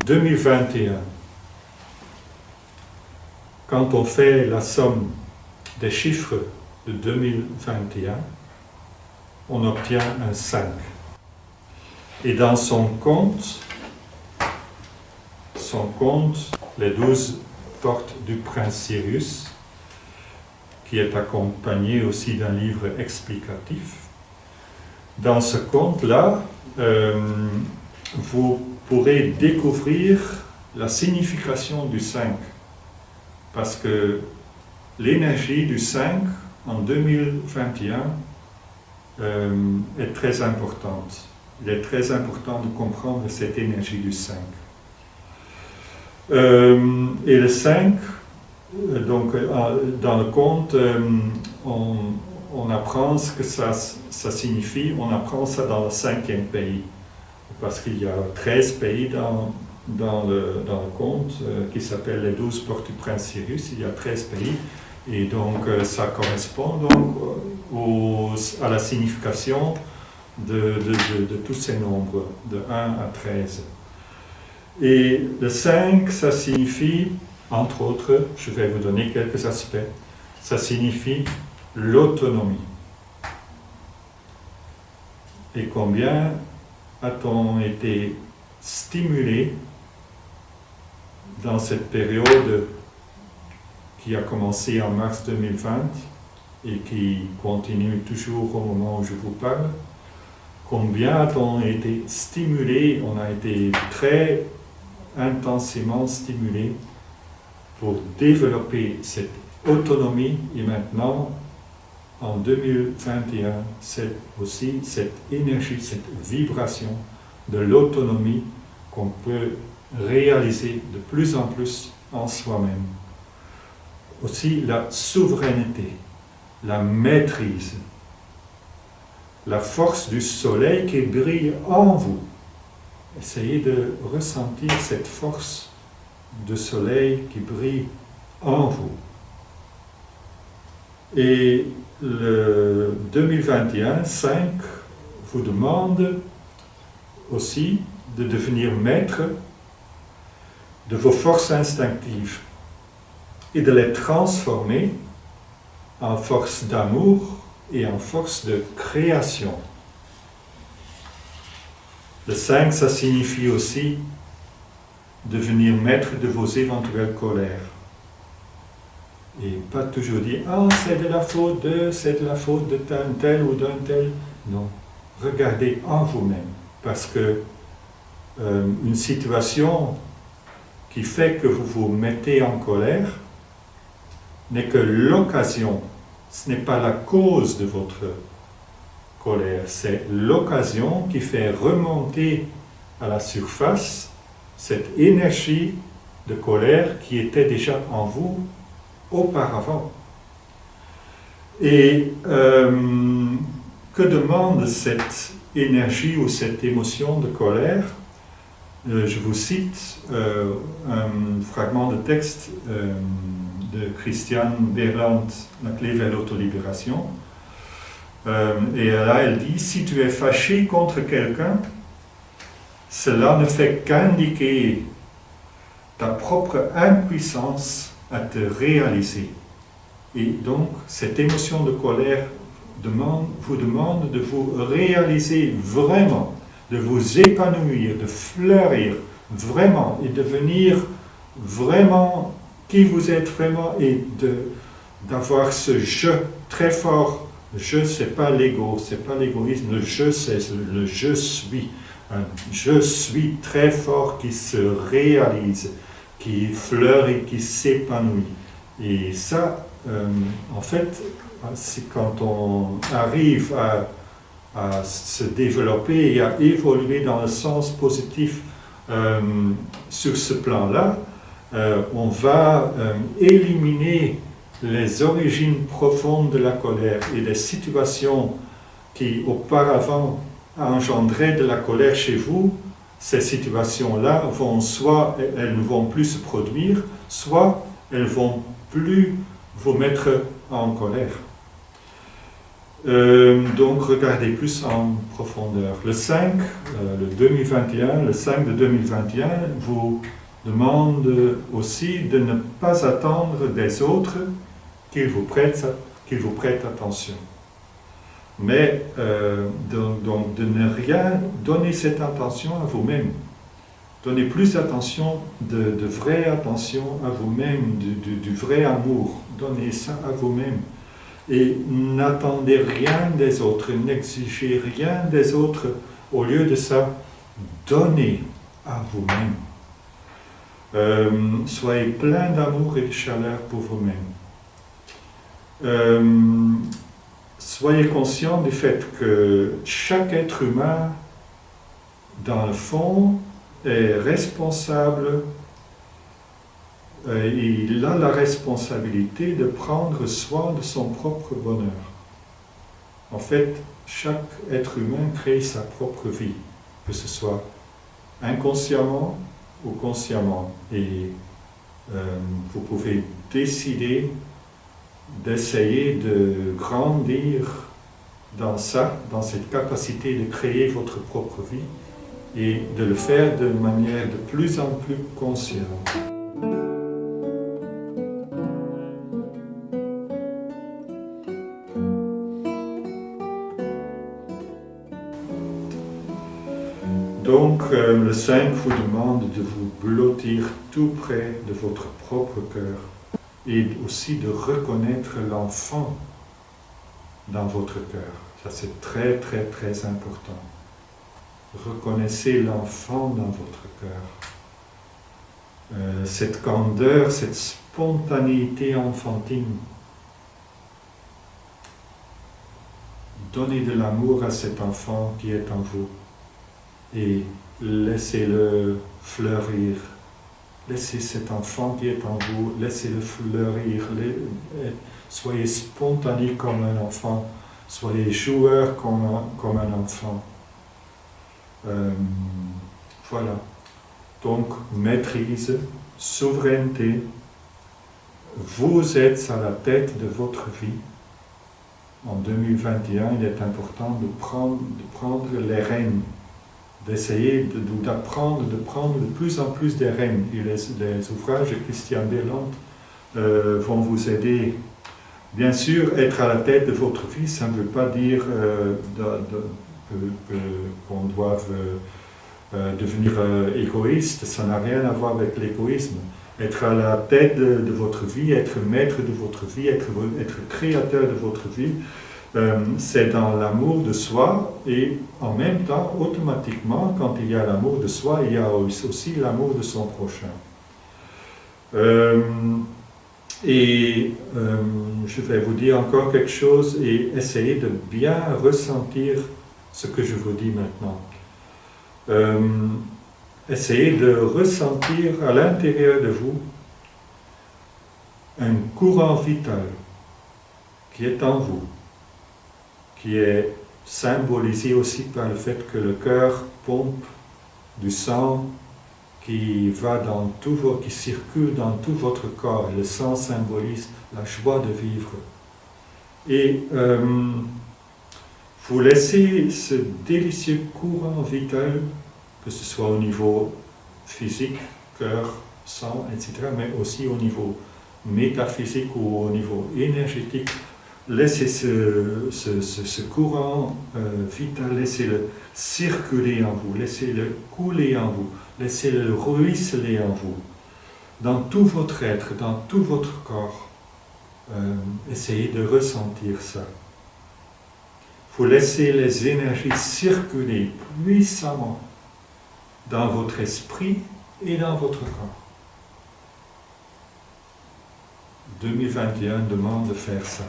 2021, quand on fait la somme des chiffres de 2021, on obtient un 5. Et dans son compte, les 12 portes du prince Sirius, qui est accompagné aussi d'un livre explicatif. Dans ce compte-là, vous pourrez découvrir la signification du 5, parce que l'énergie du 5 en 2021 est très importante. Il est très important de comprendre cette énergie du 5. Et le 5, donc dans le conte, on apprend ce que ça signifie, on apprend ça dans le 5e pays. Parce qu'il y a 13 pays dans le conte qui s'appelle les 12 portes du prince Sirius, il y a 13 pays. Et donc ça correspond donc à la signification de tous ces nombres, de 1 à 13. Et le 5, ça signifie, entre autres, je vais vous donner quelques aspects, ça signifie l'autonomie. Et combien a-t-on été stimulé dans cette période qui a commencé en mars 2020 et qui continue toujours au moment où je vous parle? Combien a-t-on été stimulé? On a été très intensément stimulé pour développer cette autonomie, et maintenant, en 2021, c'est aussi cette énergie, cette vibration de l'autonomie qu'on peut réaliser de plus en plus en soi-même. Aussi la souveraineté, la maîtrise, la force du soleil qui brille en vous. Essayez de ressentir cette force de soleil qui brille en vous. Et le 2021, 5, vous demande aussi de devenir maître de vos forces instinctives et de les transformer en force d'amour et en force de création. Le 5, ça signifie aussi devenir maître de vos éventuelles colères. Et pas toujours dire « Ah, c'est de la faute de tel ou d'un tel ». Non, regardez en vous-même. Parce que une situation qui fait que vous vous mettez en colère n'est que l'occasion, ce n'est pas la cause de votre colère, c'est l'occasion qui fait remonter à la surface cette énergie de colère qui était déjà en vous auparavant. Et que demande cette énergie ou cette émotion de colère? Je vous cite un fragment de texte de Christiane Berland, La clé vers l'autolibération. Et là, elle dit, si tu es fâché contre quelqu'un, cela ne fait qu'indiquer ta propre impuissance à te réaliser. Et donc, cette émotion de colère vous demande de vous réaliser vraiment, de vous épanouir, de fleurir vraiment et devenir vraiment qui vous êtes vraiment et d'avoir ce je très fort. Le je, ce n'est pas l'ego, ce n'est pas l'égoïsme. Le je, c'est le je suis. Un je suis très fort qui se réalise, qui fleurit, qui s'épanouit. Et ça, en fait, c'est quand on arrive à se développer et à évoluer dans le sens positif sur ce plan-là, on va éliminer les origines profondes de la colère et les situations qui auparavant engendraient de la colère chez vous. Ces situations-là vont soit elles ne vont plus se produire, soit elles vont plus vous mettre en colère. Donc regardez plus en profondeur. Le 5, le 2021, le 5 de 2021 vous demande aussi de ne pas attendre des autres qu'ils vous prêtent attention. Mais donc de ne rien donner cette attention à vous-même. Donnez plus d'attention, de vraie attention à vous-même, du vrai amour. Donnez ça à vous-même. Et n'attendez rien des autres, n'exigez rien des autres. Au lieu de ça, donnez à vous-même. Soyez plein d'amour et de chaleur pour vous-même. Soyez conscient du fait que chaque être humain, dans le fond, est responsable. Il a la responsabilité de prendre soin de son propre bonheur. En fait, chaque être humain crée sa propre vie, que ce soit inconsciemment ou consciemment. Et vous pouvez décider d'essayer de grandir dans ça, dans cette capacité de créer votre propre vie et de le faire de manière de plus en plus consciente. Donc, le 5 vous demande de vous blottir tout près de votre propre cœur et aussi de reconnaître l'enfant dans votre cœur. Ça, c'est très, très, très important. Reconnaissez l'enfant dans votre cœur. Cette candeur, cette spontanéité enfantine. Donnez de l'amour à cet enfant qui est en vous. Et laissez-le fleurir. Laissez cet enfant qui est en vous, laissez-le fleurir. Soyez spontané comme un enfant. Soyez joueur comme un enfant. Voilà. Donc, maîtrise, souveraineté. Vous êtes à la tête de votre vie. En 2021, il est important de prendre les rênes. D'essayer d'apprendre, de prendre de plus en plus des rênes. Et les ouvrages de Christian Berland vont vous aider. Bien sûr, être à la tête de votre vie, ça ne veut pas dire qu'on doive devenir égoïste. Ça n'a rien à voir avec l'égoïsme. Être à la tête de votre vie, être maître de votre vie, être créateur de votre vie, c'est dans l'amour de soi et en même temps, automatiquement, quand il y a l'amour de soi, il y a aussi l'amour de son prochain. Je vais vous dire encore quelque chose et essayer de bien ressentir ce que je vous dis maintenant. Essayez de ressentir à l'intérieur de vous un courant vital qui est en vous, qui est symbolisé aussi par le fait que le cœur pompe du sang qui circule dans tout votre corps. Le sang symbolise la joie de vivre. Et vous laissez ce délicieux courant vital, que ce soit au niveau physique, cœur, sang, etc., mais aussi au niveau métaphysique ou au niveau énergétique. Laissez ce courant vital, laissez-le circuler en vous, laissez-le couler en vous, laissez-le ruisseler en vous, dans tout votre être, dans tout votre corps. Essayez de ressentir ça. Vous laissez les énergies circuler puissamment dans votre esprit et dans votre corps. 2021 demande de faire ça.